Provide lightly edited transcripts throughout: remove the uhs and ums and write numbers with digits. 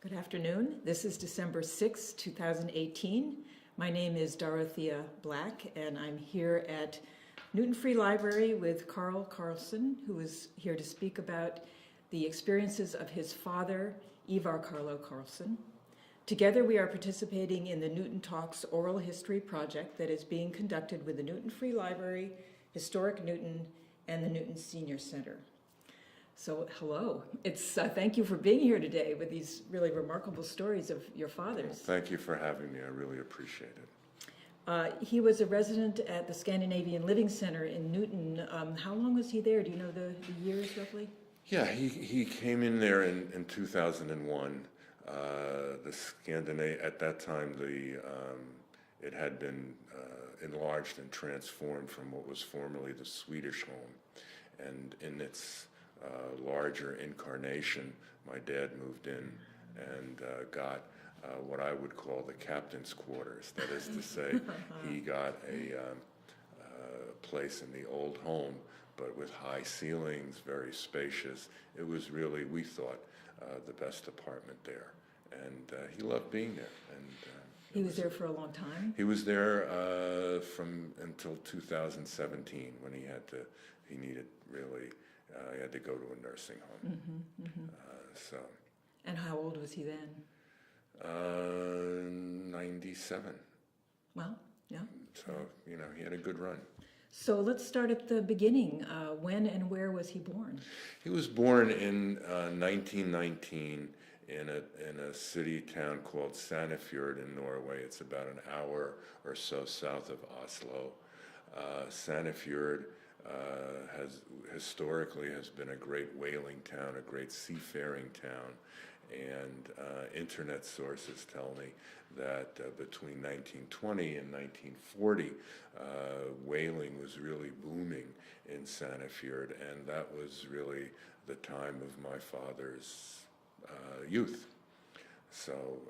Good afternoon. This is December 6, 2018. My name is Dorothea Black, and I'm here at Newton Free Library with Carl Carlsen, who is here to speak about the experiences of his father, Ivar Carlo Carlsen. Together, we are participating in the Newton Talks Oral History Project that is being conducted with the Newton Free Library, Historic Newton, and the Newton Senior Center. So, hello. Thank you for being here today with these really remarkable stories of your father's. Thank you for having me. I really appreciate it. He was a resident at the Scandinavian Living Center in Newton. How long was he there? Do you know the years roughly? Yeah, he came in there in 2001. At that time, it had been enlarged and transformed from what was formerly the Swedish home. And in its larger incarnation, my dad moved in and got what I would call the captain's quarters. That is to say, he got a place in the old home, but with high ceilings, very spacious. It was really, we thought, the best apartment there. And he loved being there. And he was there for a long time? He was there until 2017 when he had to go to a nursing home. And how old was he then? 97. Well, yeah. So, he had a good run. So let's start at the beginning. When and where was he born? He was born in 1919 in a city town called Sandefjord in Norway. It's about an hour or so south of Oslo. Sandefjord historically has been a great whaling town, a great seafaring town, and internet sources tell me that between 1920 and 1940, whaling was really booming in Sandefjord, and that was really the time of my father's youth. So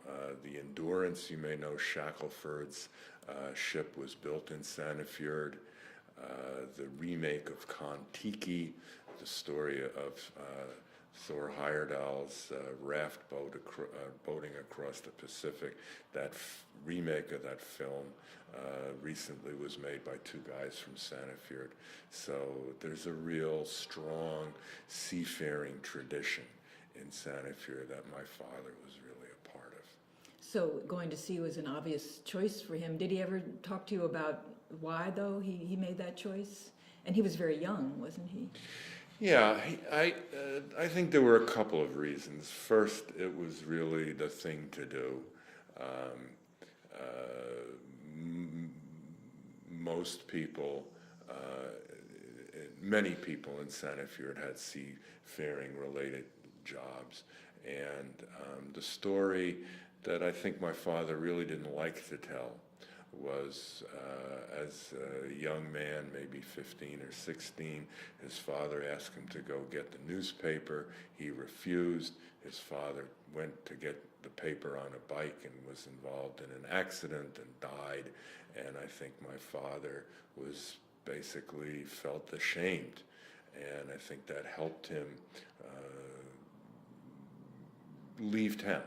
the Endurance, you may know Shackelford's ship, was built in Sandefjord. The remake of Kon-Tiki, the story of Thor Heyerdahl's raft boating across the Pacific, that remake of that film recently was made by two guys from Sandefjord. So there's a real strong seafaring tradition in Sandefjord that my father was really a part of. So going to sea was an obvious choice for him. Did he ever talk to you about why, though, he made that choice? And he was very young, wasn't he? Yeah, I think there were a couple of reasons. First, it was really the thing to do. Most people, many people in Sandefjord had seafaring-related jobs. And the story that I think my father really didn't like to tell was as a young man, maybe 15 or 16, his father asked him to go get the newspaper. He refused. His father went to get the paper on a bike and was involved in an accident and died. And I think my father was basically felt ashamed. And I think that helped him leave town.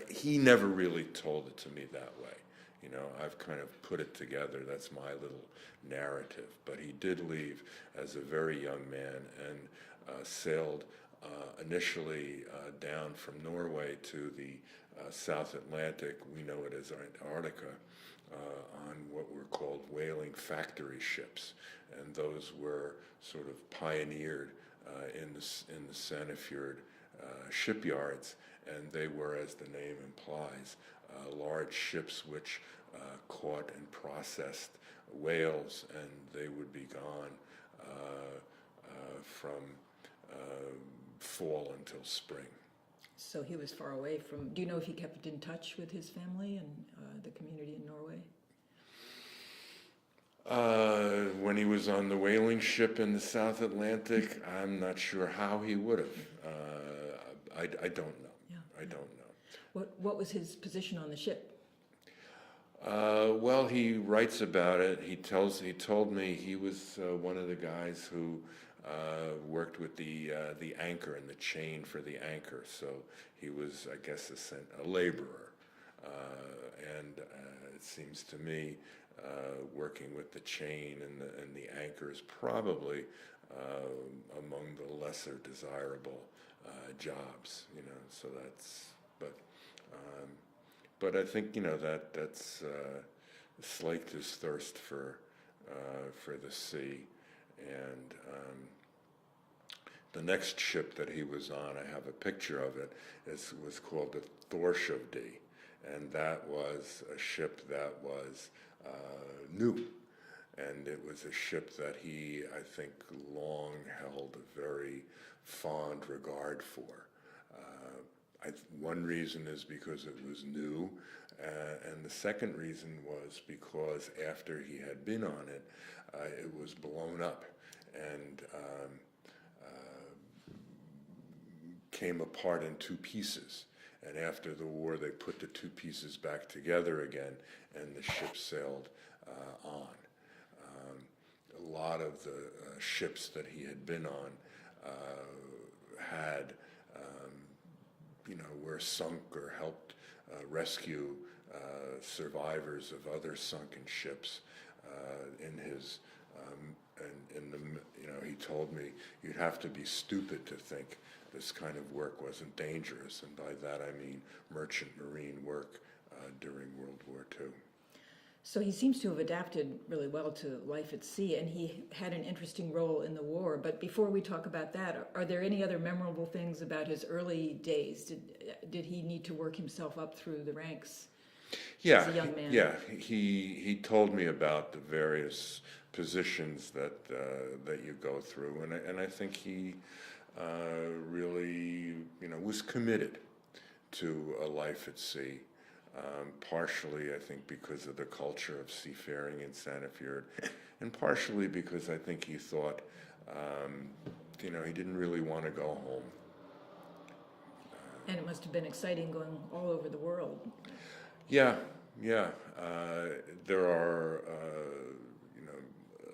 He never really told it to me that way. I've kind of put it together. That's my little narrative. But he did leave as a very young man and sailed initially down from Norway to the South Atlantic. We know it as Antarctica, on what were called whaling factory ships. And those were sort of pioneered in the Sandefjord shipyards. And they were, as the name implies, large ships which caught and processed whales, and they would be gone from fall until spring. So he was far away from... Do you know if he kept in touch with his family and the community in Norway? When he was on the whaling ship in the South Atlantic, I'm not sure how he would have. I don't know. Yeah. I don't know. What was his position on the ship? Well, he writes about it. He told me he was one of the guys who worked with the anchor and the chain for the anchor. So he was, I guess, a laborer. And it seems to me working with the chain and the anchor is probably among the lesser desirable jobs. So that's, but I think that's slaked his thirst for the sea. And the next ship that he was on, I have a picture of it, was called the Thorshovd, and that was a ship that was new, and it was a ship that he, I think, long held a very fond regard for. One reason is because it was new, and the second reason was because after he had been on it, it was blown up and came apart in two pieces. And after the war, they put the two pieces back together again, and the ship sailed on. A lot of the ships that he had been on had, were sunk or helped rescue survivors of other sunken ships. He told me, you'd have to be stupid to think this kind of work wasn't dangerous, and by that I mean merchant marine work during World War II. So he seems to have adapted really well to life at sea, and he had an interesting role in the war. But before we talk about that, are there any other memorable things about his early days? Did he need to work himself up through the ranks as a young man? Yeah, he told me about the various positions that you go through, and I think he really was committed to a life at sea. Partially, I think, because of the culture of seafaring in Sandefjord, and partially because I think he thought, he didn't really want to go home. And it must have been exciting going all over the world. Yeah. There are,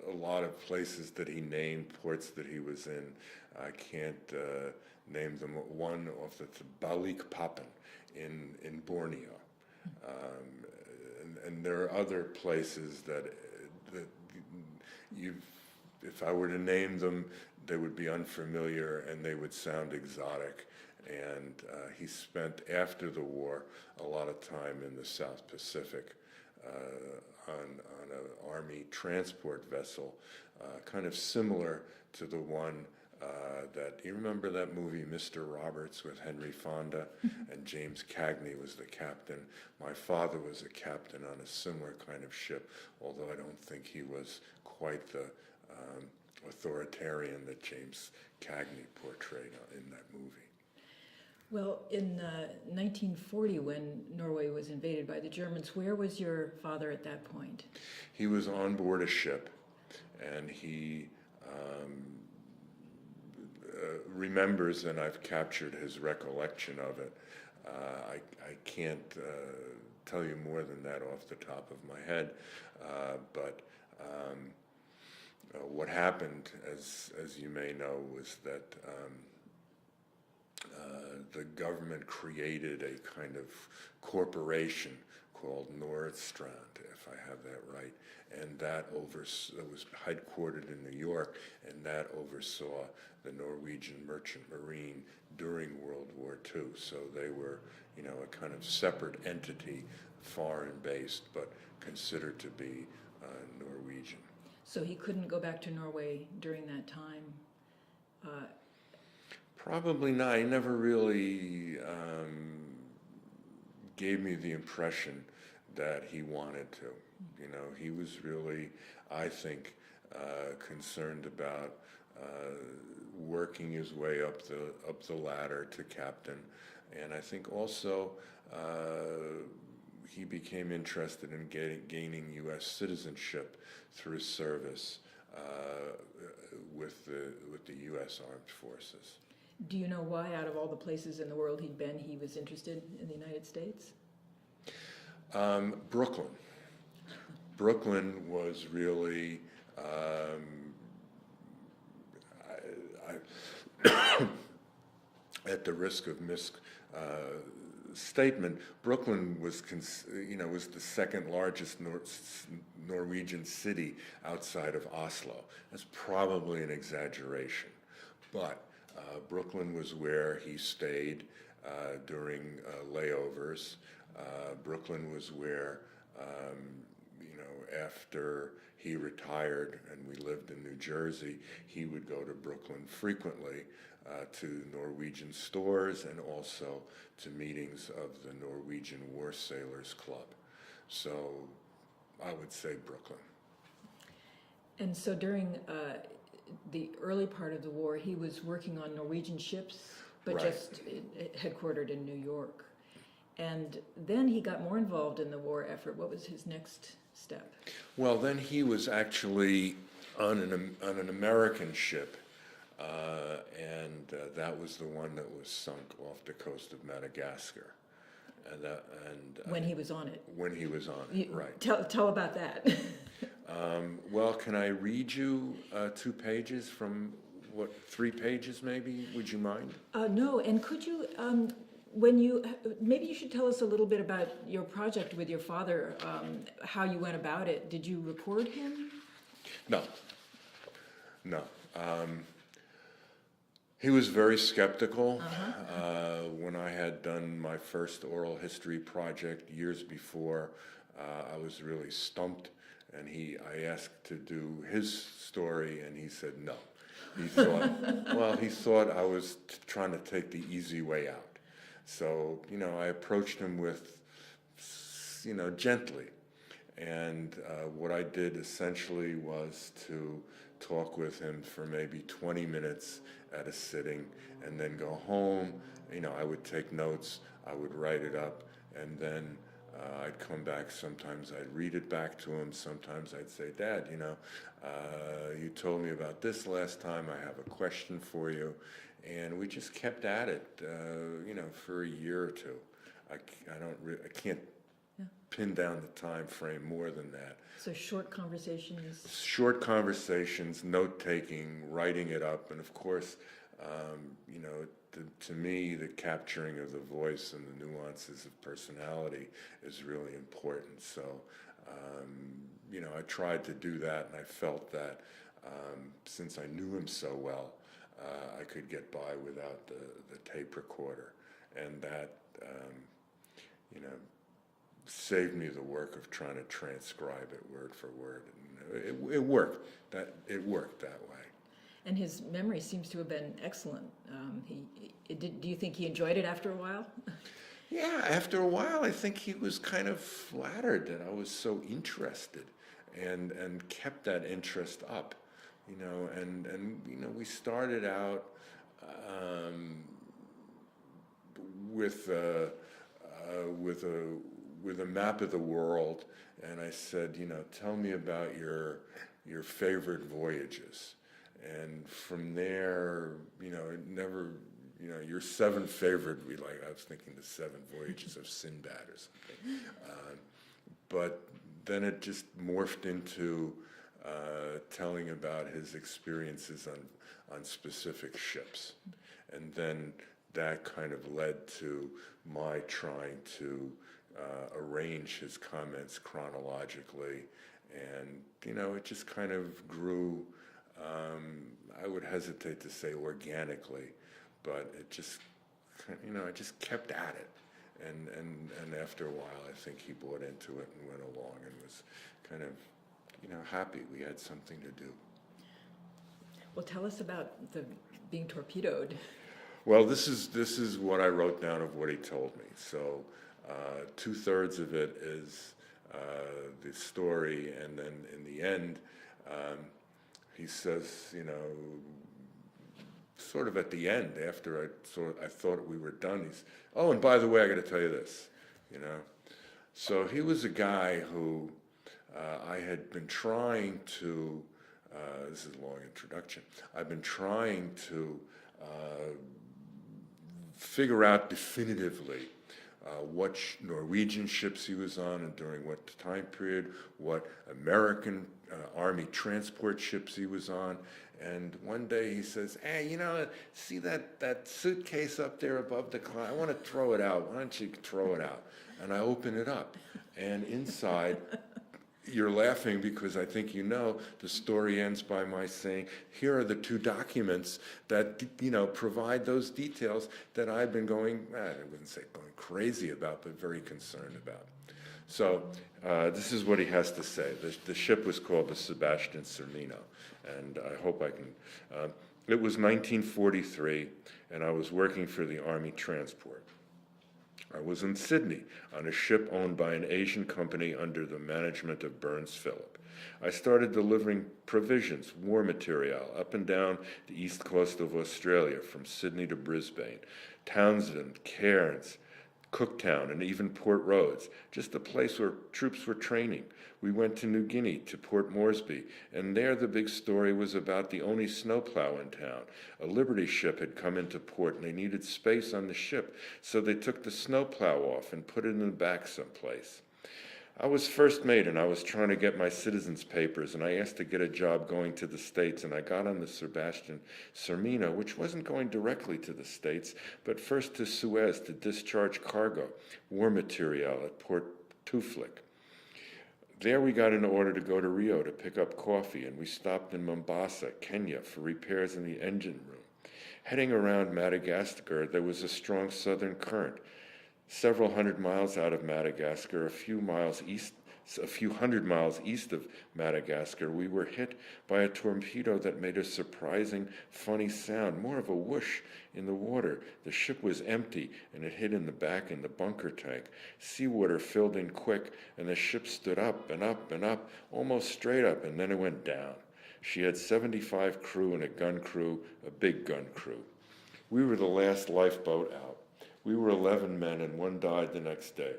a lot of places that he named, ports that he was in. I can't name them. One off the Balikpapan in Borneo. And there are other places that if I were to name them, they would be unfamiliar and they would sound exotic. And he spent, after the war, a lot of time in the South Pacific on an Army transport vessel, kind of similar to the one you remember that movie, Mr. Roberts, with Henry Fonda, and James Cagney was the captain. My father was a captain on a similar kind of ship, although I don't think he was quite the authoritarian that James Cagney portrayed in that movie. Well, in 1940, when Norway was invaded by the Germans, where was your father at that point? He was on board a ship, and he remembers, and I've captured his recollection of it. I can't tell you more than that off the top of my head, but what happened, as you may know, was that the government created a kind of corporation called Nordstrand, if I have that right, and that was headquartered in New York, and that oversaw the Norwegian merchant marine during World War II. So they were, a kind of separate entity, foreign-based, but considered to be Norwegian. So he couldn't go back to Norway during that time? Probably not. He never really gave me the impression that he wanted to. He was really, I think, concerned about working his way up the ladder to captain, and I think also he became interested in gaining U.S. citizenship through service with the U.S. Armed Forces. Do you know why, out of all the places in the world he'd been, he was interested in the United States? Brooklyn. Brooklyn was really, at the risk of misstatement, Brooklyn was, was the second largest Norwegian city outside of Oslo. That's probably an exaggeration, but Brooklyn was where he stayed during layovers. Brooklyn was where, after he retired and we lived in New Jersey, he would go to Brooklyn frequently to Norwegian stores and also to meetings of the Norwegian War Sailors Club. So I would say Brooklyn. And so during the early part of the war, he was working on Norwegian ships, but Right. just headquartered in New York. And then he got more involved in the war effort. What was his next step? Well, then he was actually on an American ship, and that was the one that was sunk off the coast of Madagascar. When he was on it. When he was on it, right. Tell about that. Well, can I read you 2 pages from, 3 pages maybe? Would you mind? No, and could you, maybe you should tell us a little bit about your project with your father, how you went about it. Did you record him? No. He was very skeptical. When I had done my first oral history project years before, I was really stumped, and I asked to do his story, and he said no. He thought I was trying to take the easy way out. So, I approached him with, gently. And what I did essentially was to talk with him for maybe 20 minutes at a sitting and then go home. I would take notes, I would write it up, and then I'd come back. Sometimes I'd read it back to him. Sometimes I'd say, Dad, you told me about this last time. I have a question for you. And we just kept at it, for a year or two. I can't pin down the time frame more than that. So short conversations? Short conversations, note-taking, writing it up, and of course, to me, the capturing of the voice and the nuances of personality is really important. So, I tried to do that, and I felt that since I knew him so well, I could get by without the tape recorder, and that, saved me the work of trying to transcribe it word for word. And, it worked. It worked that way. And his memory seems to have been excellent. Do you think he enjoyed it after a while? Yeah, after a while, I think he was kind of flattered that I was so interested, and kept that interest up. We started out with a map of the world, and I said, tell me about your favorite voyages, and from there, it never, your 7 favorite. I was thinking the 7 voyages of Sinbad or something, but then it just morphed into telling about his experiences on specific ships. And then that kind of led to my trying to arrange his comments chronologically. And, it just kind of grew, I would hesitate to say organically, but it just, I just kept at it. And after a while, I think he bought into it and went along and was kind of, happy we had something to do. Well, tell us about being torpedoed. Well, this is what I wrote down of what he told me. So 2/3 of it is the story, and then in the end, he says, sort of at the end, after I thought we were done, oh, and by the way, I got to tell you this, So he was a guy who I had been trying to, this is a long introduction, I've been trying to figure out definitively what Norwegian ships he was on and during what time period, what American Army transport ships he was on. And one day he says, "Hey, see that suitcase up there above the cloud? I want to throw it out. Why don't you throw it out?" And I open it up, and inside, you're laughing because I think the story ends by my saying, here are the two documents that, provide those details that I've been I wouldn't say going crazy about, but very concerned about. So this is what he has to say. The ship was called the Sebastian Sermino, and I hope I can. It was 1943, and I was working for the Army Transport. I was in Sydney on a ship owned by an Asian company under the management of Burns Phillip. I started delivering provisions, war material, up and down the east coast of Australia, from Sydney to Brisbane, Townsville, Cairns, Cooktown, and even Port Rhodes, just a place where troops were training. We went to New Guinea, to Port Moresby, and there the big story was about the only snowplow in town. A Liberty ship had come into port, and they needed space on the ship, so they took the snowplow off and put it in the back someplace. I was first mate, and I was trying to get my citizen's papers, and I asked to get a job going to the States, and I got on the Sebastian Sermino, which wasn't going directly to the States, but first to Suez to discharge cargo, war material at Port Tuflik. There we got an order to go to Rio to pick up coffee, and we stopped in Mombasa, Kenya, for repairs in the engine room. Heading around Madagascar, there was a strong southern current. Several hundred miles out of Madagascar, a few hundred miles east of Madagascar, we were hit by a torpedo that made a surprising, funny sound, more of a whoosh in the water. The ship was empty, and it hit in the back in the bunker tank. Seawater filled in quick, and the ship stood up and up and up, almost straight up, and then it went down. She had 75 crew and a gun crew, a big gun crew. We were the last lifeboat out. We were 11 men, and one died the next day.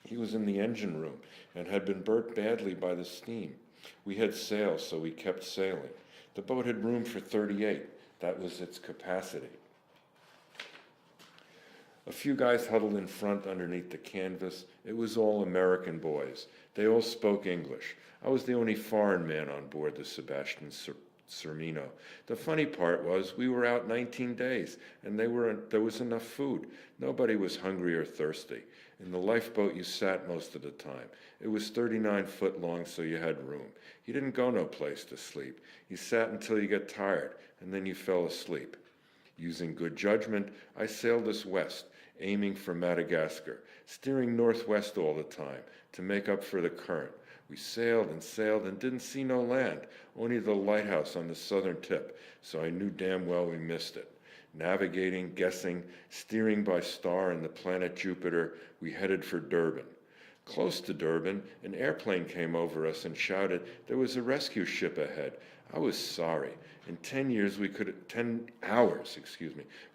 He was in the engine room and had been burnt badly by the steam. We had sails, so we kept sailing. The boat had room for 38. That was its capacity. A few guys huddled in front underneath the canvas. It was all American boys. They all spoke English. I was the only foreign man on board the Sebastian Sermino. The funny part was we were out 19 days, and there was enough food. Nobody was hungry or thirsty. In the lifeboat, you sat most of the time. It was 39 foot long, so you had room. You didn't go no place to sleep. You sat until you got tired, and then you fell asleep. Using good judgment, I sailed us west, aiming for Madagascar, steering northwest all the time to make up for the current. We sailed and didn't see no land, only the lighthouse on the southern tip, so I knew damn well we missed it. Navigating, guessing, steering by star and the planet Jupiter, we headed for Durban. Close to Durban, an airplane came over us and shouted there was a rescue ship ahead. I was sorry. In 10 hours,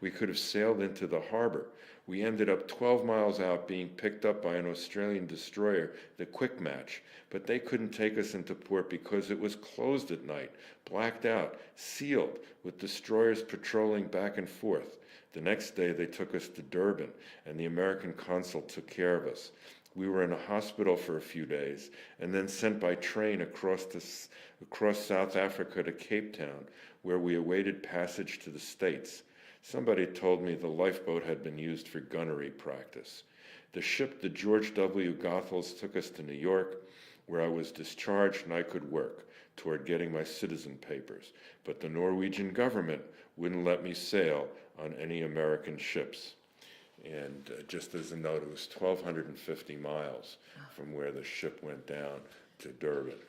we could have sailed into the harbor. We ended up 12 miles out, being picked up by an Australian destroyer, the Quick Match, but they couldn't take us into port because it was closed at night, blacked out, sealed, with destroyers patrolling back and forth. The next day they took us to Durban, and the American consul took care of us. We were in a hospital for a few days, and then sent by train across South Africa to Cape Town, where we awaited passage to the States. Somebody told me the lifeboat had been used for gunnery practice. The ship, the George W. Goethals, took us to New York, where I was discharged and I could work toward getting my citizen papers. But the Norwegian government wouldn't let me sail on any American ships. And just as a note, it was 1,250 miles from where the ship went down to Durban.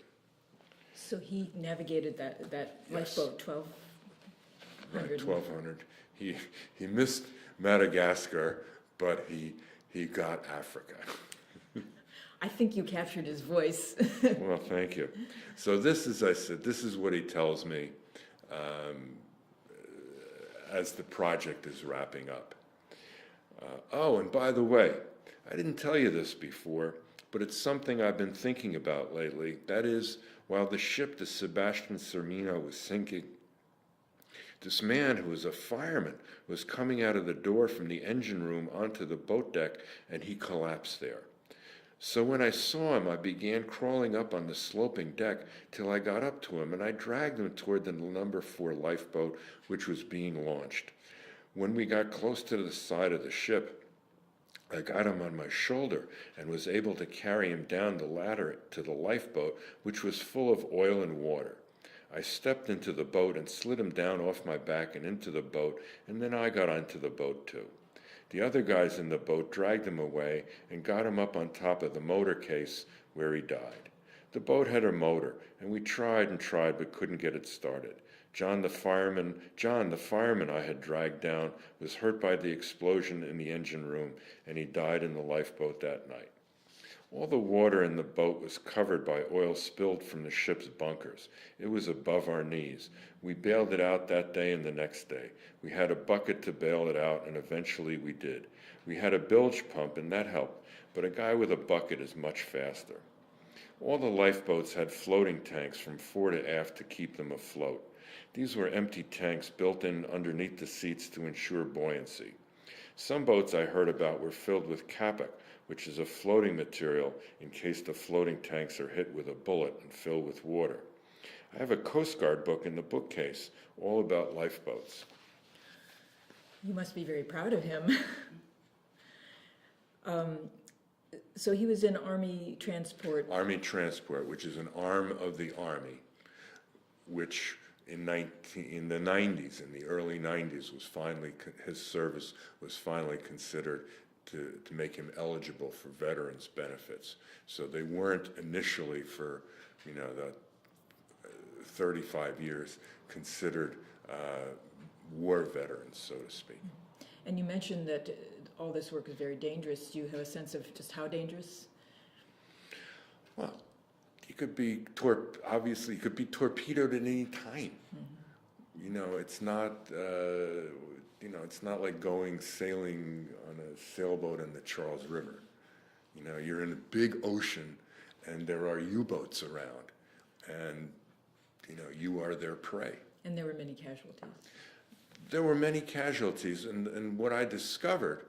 So he navigated that Yes. lifeboat 1,200. Right, 1,200. He missed Madagascar, but he got Africa. I think you captured his voice. Well, thank you. So this, as I said, this is what he tells me as the project is wrapping up. And by the way, I didn't tell you this before, but it's something I've been thinking about lately. That is, while the ship, the Sebastian Sermino, was sinking, this man who was a fireman was coming out of the door from the engine room onto the boat deck, and he collapsed there. So when I saw him, I began crawling up on the sloping deck till I got up to him, and I dragged him toward the number 4 lifeboat, which was being launched. When we got close to the side of the ship, I got him on my shoulder and was able to carry him down the ladder to the lifeboat, which was full of oil and water. I stepped into the boat and slid him down off my back and into the boat, and then I got onto the boat too. The other guys in the boat dragged him away and got him up on top of the motor case where he died. The boat had a motor, and we tried and tried but couldn't get it started. John the fireman I had dragged down was hurt by the explosion in the engine room, and he died in the lifeboat that night. All the water in the boat was covered by oil spilled from the ship's bunkers. It was above our knees. We bailed it out that day and the next day. We had a bucket to bail it out, and eventually we did. We had a bilge pump, and that helped, but a guy with a bucket is much faster. All the lifeboats had floating tanks from fore to aft to keep them afloat. These were empty tanks built in underneath the seats to ensure buoyancy. Some boats I heard about were filled with kapok, which is a floating material in case the floating tanks are hit with a bullet and filled with water. I have a Coast Guard book in the bookcase, all about lifeboats. You must be very proud of him. So he was in Army Transport. Army Transport, which is an arm of the Army, which in the 90s, in the early 90s, his service was finally considered to make him eligible for veterans benefits. So they weren't initially for, the 35 years considered war veterans, so to speak. And you mentioned that all this work is very dangerous. Do you have a sense of just how dangerous? Well, he could be obviously he could be torpedoed at any time. Mm-hmm. It's not it's not like going sailing on a sailboat in the Charles River. You're in a big ocean and there are U-boats around, and you are their prey. And there were many casualties. There were many casualties, and what I discovered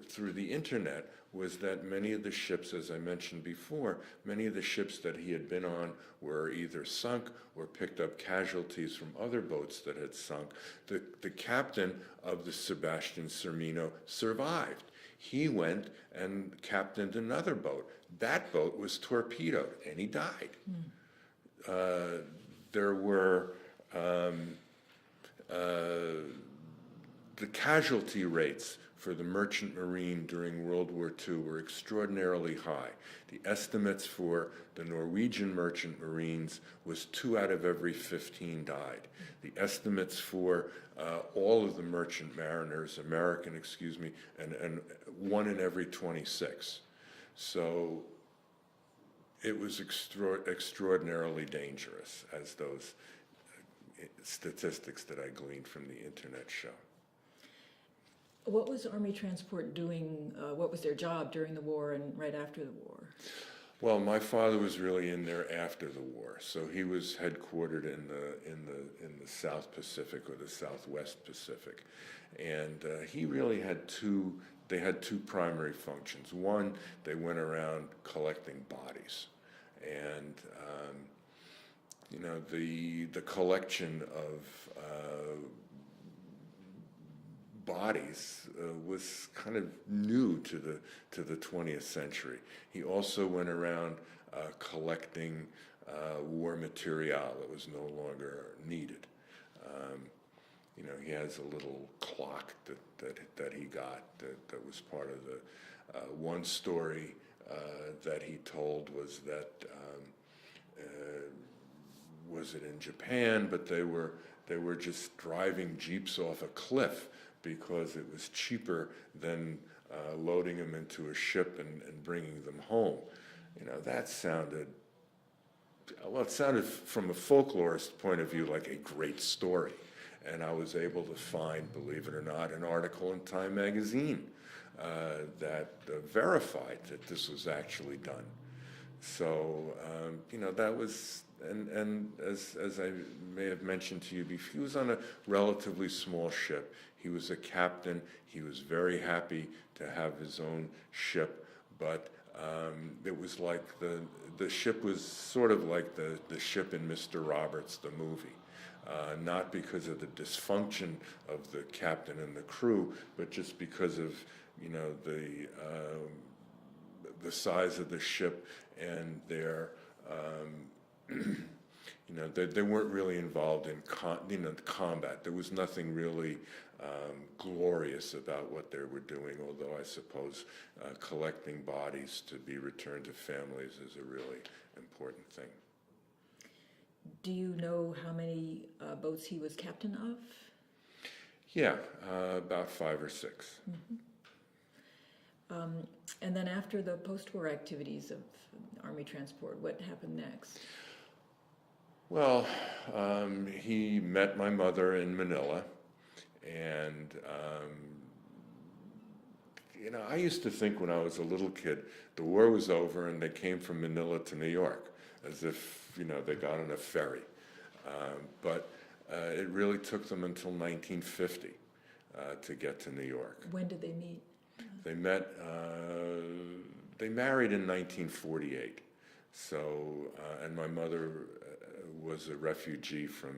through the internet was that many of the ships, as I mentioned before, many of the ships that he had been on were either sunk or picked up casualties from other boats that had sunk. The captain of the Sebastian Cermino survived. He went and captained another boat. That boat was torpedoed, and he died. There were the casualty rates for the merchant marine during World War II were extraordinarily high. The estimates for the Norwegian merchant marines was 2 out of every 15 died. The estimates for all of the merchant mariners, American, and 1 in every 26. So it was extraordinarily dangerous, as those statistics that I gleaned from the internet show. What was Army Transport doing? What was their job during the war and right after the war? Well, my father was really in there after the war, so he was headquartered in the South Pacific or the Southwest Pacific, and he really had two primary functions. One, they went around collecting bodies, and the collection of bodies was kind of new to the 20th century. He also went around collecting war material that was no longer needed. He has a little clock that he got that was part of the one story that he told was that was it in Japan, but they were just driving jeeps off a cliff because it was cheaper than loading them into a ship and bringing them home. That sounded, well, it sounded from a folklorist point of view like a great story. And I was able to find, believe it or not, an article in Time magazine that verified that this was actually done. So, that was, and as I may have mentioned to you before, he was on a relatively small ship. He was a captain. He was very happy to have his own ship, but It was like the ship was sort of like the ship in Mr. Roberts, the movie. Not because of the dysfunction of the captain and the crew, but just because of, you know, the size of the ship and their, you know, they weren't really involved in combat. There was nothing really glorious about what they were doing, although I suppose collecting bodies to be returned to families is a really important thing. Do you know how many boats he was captain of? Yeah, about 5 or 6. And then after the post-war activities of Army transport, what happened next? Well, he met my mother in Manila, and you know, I used to think when I was a little kid, the war was over and they came from Manila to New York, as if, you know, they got on a ferry. But it really took them until 1950 to get to New York. When did they meet? They met, they married in 1948. So, and my mother was a refugee from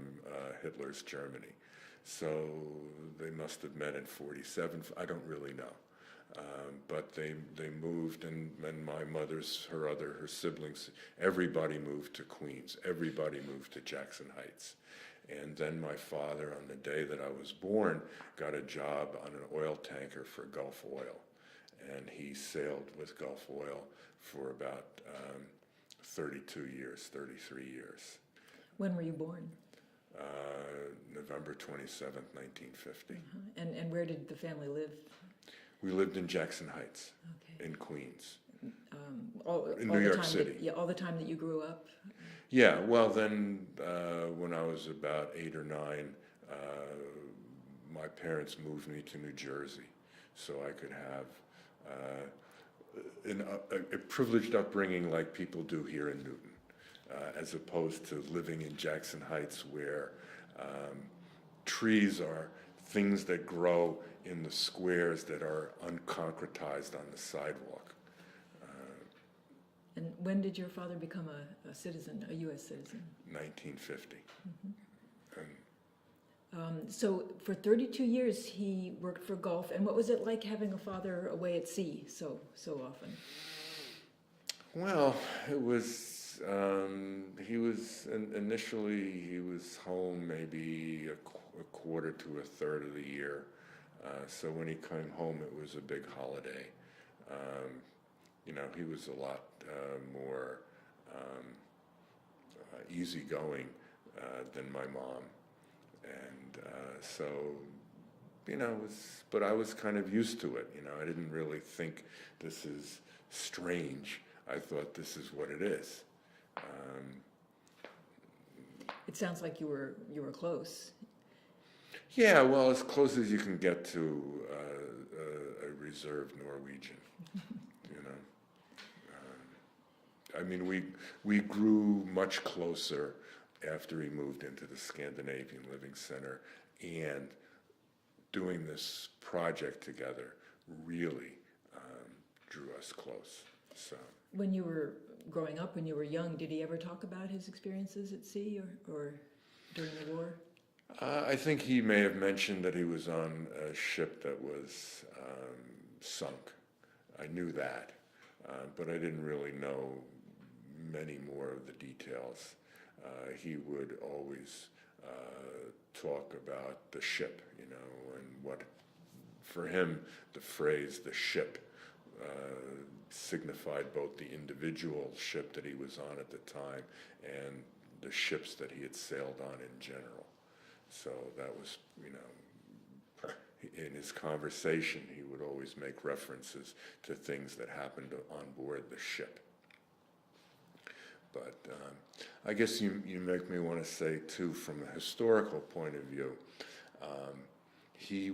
Hitler's Germany. So they must have met in 47. I don't really know. But they moved, and my mother's, her siblings, everybody moved to Queens. Everybody moved to Jackson Heights. And then my father, on the day that I was born, got a job on an oil tanker for Gulf Oil. And he sailed with Gulf Oil for about 32 years, 33 years. When were you born? November 27th, 1950. And where did the family live? We lived in Jackson Heights, Okay. in Queens, In New York City. All the time that you grew up? Yeah, well then, when I was about 8 or 9, my parents moved me to New Jersey so I could have a privileged upbringing like people do here in Newton, as opposed to living in Jackson Heights where trees are things that grow in the squares that are unconcretized on the sidewalk. And when did your father become a citizen, a U.S. citizen? 1950. So for 32 years he worked for Gulf, and what was it like having a father away at sea so often? Well, it was, initially he was home maybe a quarter to a third of the year. So when he came home, it was a big holiday. You know, he was a lot more easygoing than my mom. And so, you know, but I was kind of used to it. You know, I didn't really think this is strange. I thought this is what it is. It sounds like you were close. Yeah, well, as close as you can get to a reserved Norwegian, you know. I mean, we grew much closer after he moved into the Scandinavian Living Center, and doing this project together really drew us close. So. When you were growing up, when you were young, did he ever talk about his experiences at sea or during the war? I think he may have mentioned that he was on a ship that was sunk. I knew that, but I didn't really know many more of the details. He would always talk about the ship, you know, and what, for him, the phrase "the ship" signified both the individual ship that he was on at the time and the ships that he had sailed on in general. So that was, you know, in his conversation, he would always make references to things that happened on board the ship. But I guess you make me want to say, too, from a historical point of view, he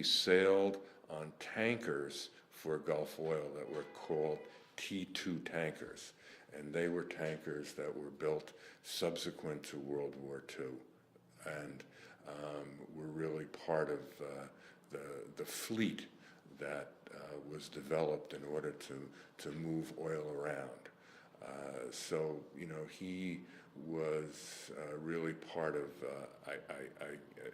sailed on tankers for Gulf Oil that were called T2 tankers. And they were tankers that were built subsequent to World War II. And were really part of the fleet that was developed in order to move oil around. So, he was really part of,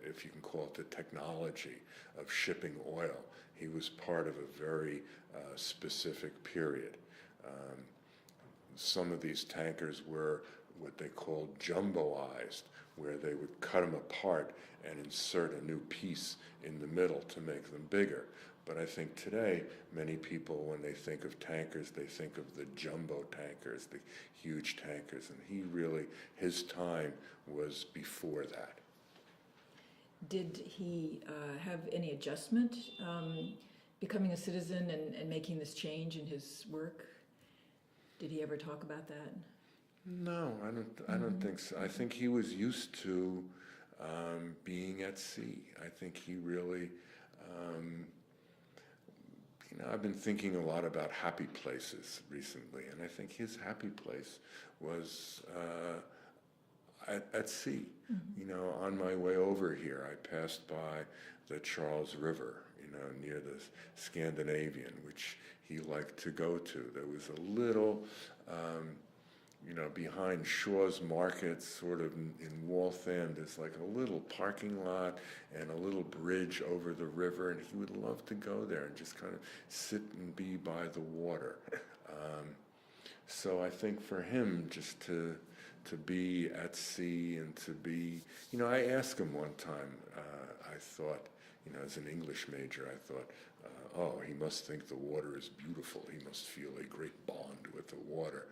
if you can call it, the technology of shipping oil. He was part of a very specific period. Some of these tankers were what they called jumboized, where they would cut them apart and insert a new piece in the middle to make them bigger. But I think today, many people, when they think of tankers, they think of the jumbo tankers, the huge tankers, and his time was before that. Did he have any adjustment becoming a citizen and making this change in his work? Did he ever talk about that? No, I don't think so. I think he was used to being at sea. I think he really, I've been thinking a lot about happy places recently, and I think his happy place was at sea. On my way over here, I passed by the Charles River, near the Scandinavian, which he liked to go to. There was a little, behind Shaw's Market, sort of in Waltham, there's like a little parking lot and a little bridge over the river, and he would love to go there and just kind of sit and be by the water. So I think for him, just to be at sea and to be, I asked him one time, I thought, as an English major, I thought, oh, he must think the water is beautiful. He must feel a great bond with the water.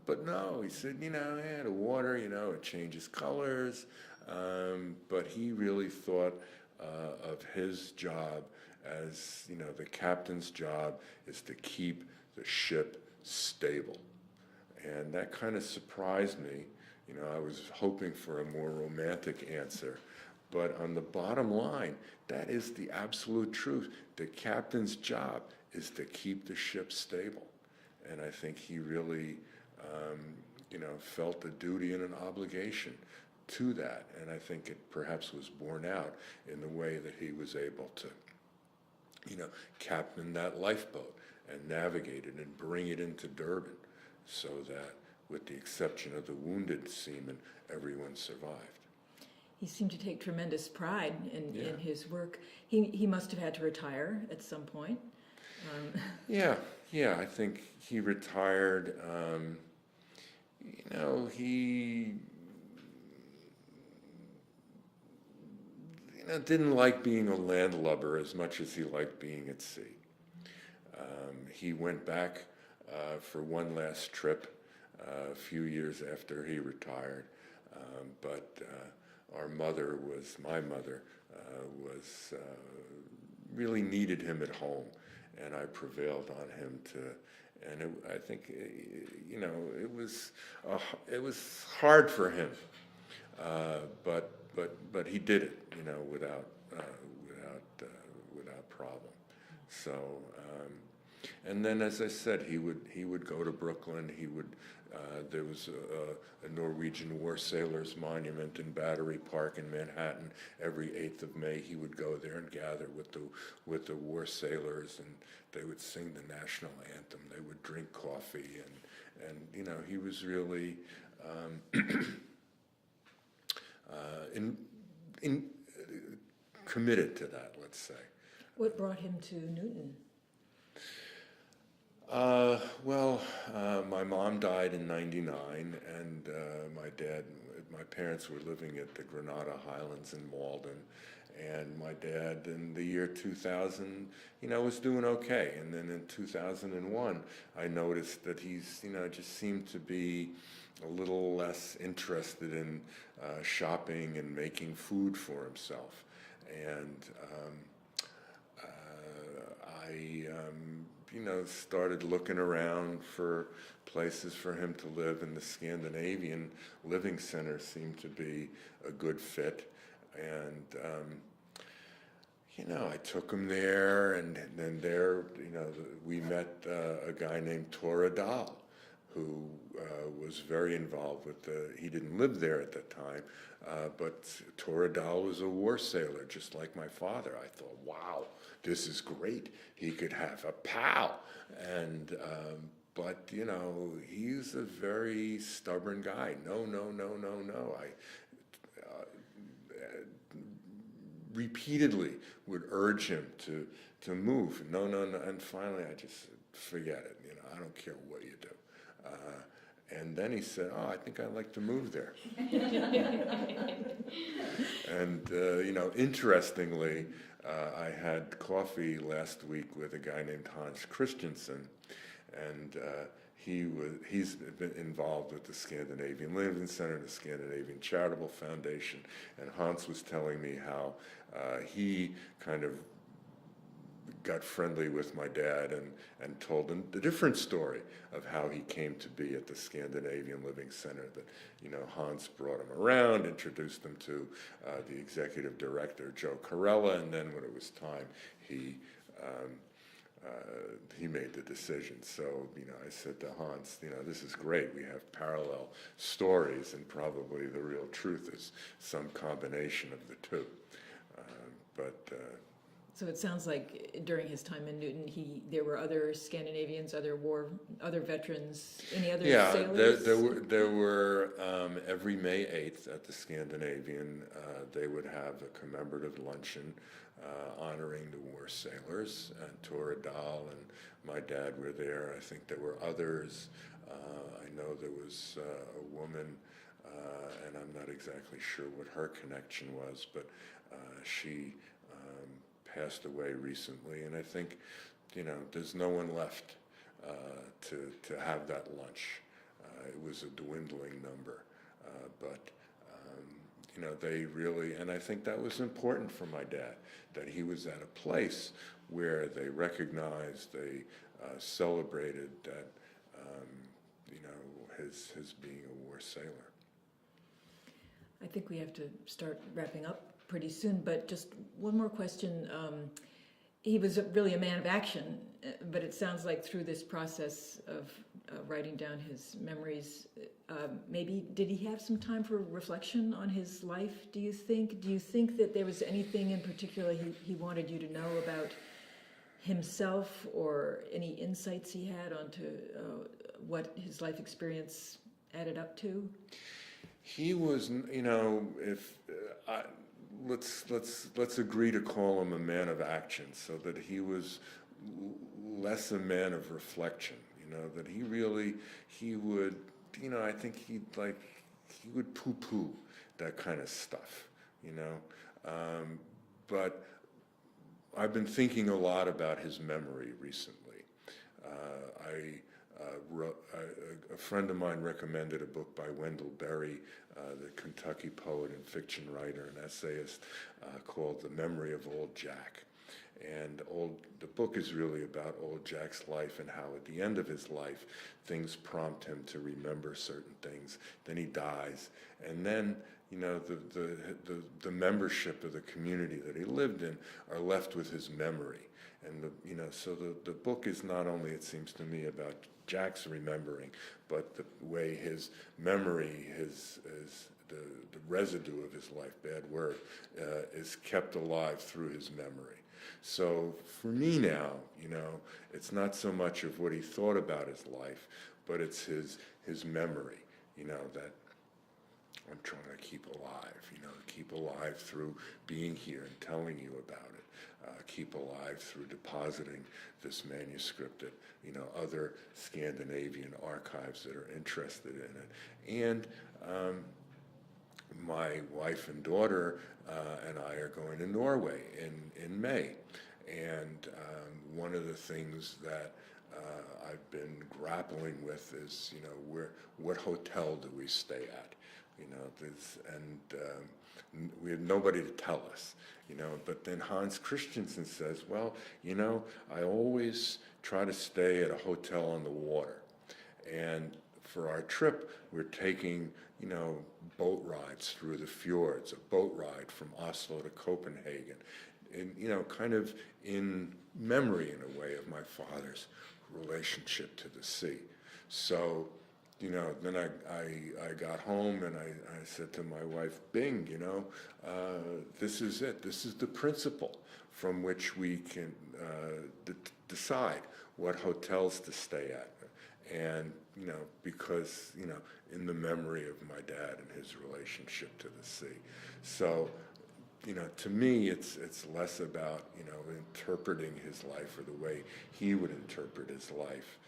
But no, he said, the water, it changes colors. But he really thought of his job as, the captain's job is to keep the ship stable. And that kind of surprised me. I was hoping for a more romantic answer. But on the bottom line, that is the absolute truth. The captain's job is to keep the ship stable. And I think he really, felt a duty and an obligation to that. And I think it perhaps was borne out in the way that he was able to, captain that lifeboat and navigate it and bring it into Durban so that, with the exception of the wounded seamen, everyone survived. He seemed to take tremendous pride in his work. He must have had to retire at some point. Yeah, I think he retired. He didn't like being a landlubber as much as he liked being at sea. He went back for one last trip a few years after he retired, but my mother really needed him at home, and I prevailed on him and I think, it was hard for him, but he did it, without problem. So, and then, as I said, he would go to Brooklyn. There was a Norwegian war sailors monument in Battery Park in Manhattan. Every 8th of May, he would go there and gather with the war sailors, and they would sing the national anthem. They would drink coffee, and he was really committed to that, let's say. What brought him to Newton? My mom died in '99, and my parents were living at the Granada Highlands in Malden, and my dad in the year 2000, was doing okay. And then in 2001, I noticed that he's, just seemed to be a little less interested in shopping and making food for himself. And I started looking around for places for him to live, and the Scandinavian Living Center seemed to be a good fit. And, I took him there, and then there, we met a guy named torpedoed, who was very involved with he didn't live there at that time, but Torpedoed was a war sailor, just like my father. I thought, wow, this is great. He could have a pal. And, but, you know, he's a very stubborn guy. No, no, no, no, no. Repeatedly would urge him to move. No, no, no. And finally, I just said, forget it. You know, I don't care what you do. And then he said, oh, I think I'd like to move there. And, you know, interestingly, I had coffee last week with a guy named Hans Christensen, and he's been involved with the Scandinavian Living Center, the Scandinavian Charitable Foundation, and Hans was telling me how he kind of got friendly with my dad and told him the different story of how he came to be at the Scandinavian Living Center. That, you know, Hans brought him around, introduced him to the executive director, Joe Carella, and then when it was time, he made the decision. So, you know, I said to Hans, you know, this is great. We have parallel stories, and probably the real truth is some combination of the two. So it sounds like during his time in Newton, there were other Scandinavians, other veterans, any other sailors? There were every May 8th at the Scandinavian, they would have a commemorative luncheon honoring the war sailors, and Torpedoed and my dad were there. I think there were others. I know there was a woman, and I'm not exactly sure what her connection was, but she passed away recently, and I think, you know, there's no one left to have that lunch. It was a dwindling number, but you know, they really, and I think that was important for my dad, that he was at a place where they recognized, they celebrated that, you know, his being a war sailor. I think we have to start wrapping up pretty soon, but just one more question. He was really a man of action, but it sounds like through this process of writing down his memories, maybe did he have some time for reflection on his life, do you think? Do you think that there was anything in particular he wanted you to know about himself, or any insights he had onto what his life experience added up to? He was, you know, let's agree to call him a man of action, so that he was less a man of reflection. You know, that he would, you know, I think he would poo-poo that kind of stuff. You know, but I've been thinking a lot about his memory recently. A friend of mine recommended a book by Wendell Berry, the Kentucky poet and fiction writer and essayist, called The Memory of Old Jack. And the book is really about Old Jack's life, and how at the end of his life, things prompt him to remember certain things. Then he dies, and then, you know, the membership of the community that he lived in are left with his memory. And you know, so the book is not only, it seems to me, about Jack's remembering, but the way his memory, the residue of his life, bad word, is kept alive through his memory. So for me now, you know, it's not so much of what he thought about his life, but it's his memory, you know, that I'm trying to keep alive, you know, keep alive through being here and telling you about it. Keep alive through depositing this manuscript at, you know, other Scandinavian archives that are interested in it. And my wife and daughter and I are going to Norway in May. And one of the things that I've been grappling with is, you know, what hotel do we stay at? You know, we have nobody to tell us, you know. But then Hans Christensen says, well, you know, I always try to stay at a hotel on the water. And for our trip, we're taking, you know, boat rides through the fjords, a boat ride from Oslo to Copenhagen, and, you know, kind of in memory, in a way, of my father's relationship to the sea. So, then I got home and I said to my wife, Bing, this is it. This is the principle from which we can decide what hotels to stay at. And, because, in the memory of my dad and his relationship to the sea. So, to me, it's less about, interpreting his life or the way he would interpret his life.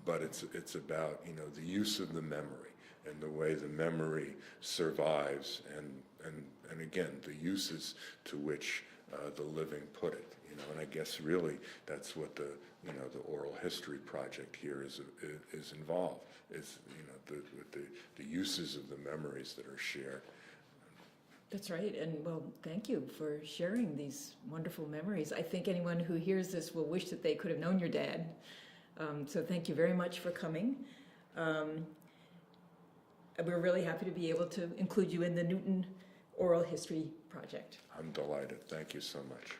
But it's about, the use of the memory and the way the memory survives and again, the uses to which the living put it. And I guess really that's what the oral history project here is involved, is the uses of the memories that are shared. That's right, and well, thank you for sharing these wonderful memories. I think anyone who hears this will wish that they could have known your dad. So thank you very much for coming. We're really happy to be able to include you in the Newton Oral History Project. I'm delighted. Thank you so much.